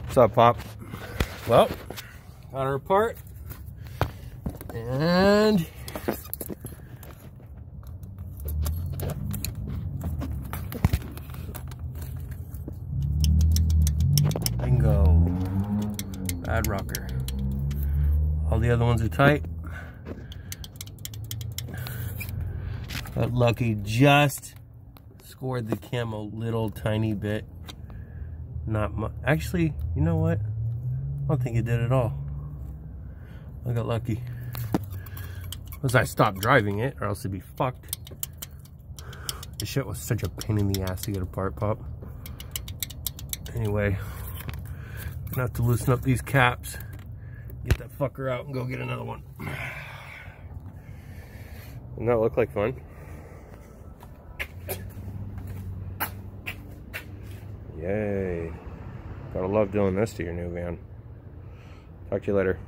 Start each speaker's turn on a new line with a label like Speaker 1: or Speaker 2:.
Speaker 1: What's up, Pop? Well, got her apart. And bingo. Bad rocker. All the other ones are tight. But Lucky just scored the cam a little tiny bit. Not much. Actually, you know what? I don't think it did at all. I got lucky. Once I stopped driving it, or else it'd be fucked. This shit was such a pain in the ass to get apart, Pop. Anyway, I'm gonna have to loosen up these caps, get that fucker out, and go get another one. Doesn't that look like fun? Yay. Gotta love doing this to your new van. Talk to you later.